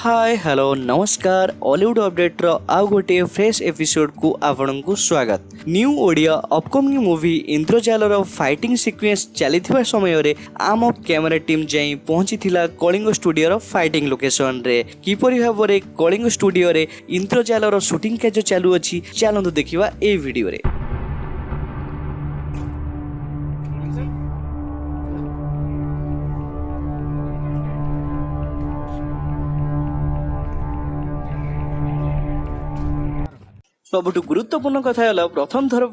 Hi hello नमस्कार Hollywood update रो आउ गोटे फ्रेश एपिसोड को आपण को स्वागत। न्यू ओडिया अपकमिंग मूवी इंद्रजाल रो फाइटिंग सीक्वेंस चली समय रे आम कैमेरा टीम जाई पहुंची थिला कलिंग स्टूडियो रो फाइटिंग लोकेशन रे किपरि भाव रे कलिंग स्टूडियो रे इंद्रजाल रो शूटिंग कार्य चालू अछि। चलंतु देखिबा ए वीडियो रे। सबुठु गुरुत्वपूर्ण कथा है प्रथम थर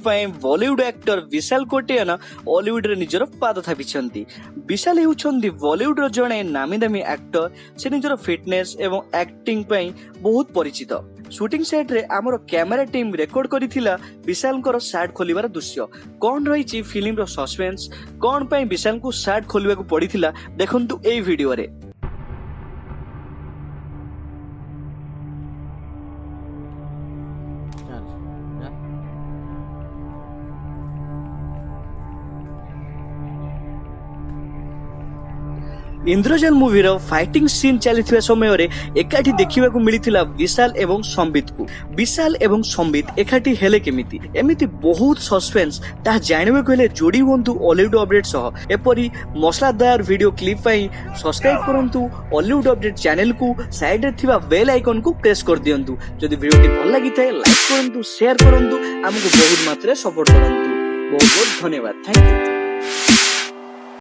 बॉलीवुड एक्टर विशाल कोटियान हॉलीवुड रे निजर पाद थापिछंती। विशाल हेउछंती बॉलीवुड रो जणे नामी दामी एक्टर। से निजर फिटनेस एवं एक्टिंग पई बहुत परिचित। शूटिंग सेट रे हमर कैमरा टीम रेकॉर्ड करिथिला विशाल को शार्ट खोलिबार दृश्य। कोन रहिछि फिल्म रो सस्पेंस, कोन पई विशाल को शार्ट खोलिबा को पड़िथिला देखंतु ए वीडियो रे। इंद्रजाल मूवी रो फाइटिंग सीन चली समय रे एकाठी देखिबा को मिलिथिला विशाल एवं संबित को। विशाल एवं संबित एकाठी हेले केमिति एमिति बहुत सस्पेंस ता जानिबे कहले जोडी होंतु हॉलीवुड अपडेट सह। एपरी मसलादार वीडियो क्लिप पई सब्सक्राइब करंतु हॉलीवुड अपडेट चैनल को। साइड रे थिबा बेल आइकन को प्रेस कर दियंतु। जदि वीडियो भल लागि थाए लाइक करंतु, शेयर करंतु, हमको बहुत मात्रा सपोर्ट करंतु। बहुत बहुत धन्यवाद। Thank you.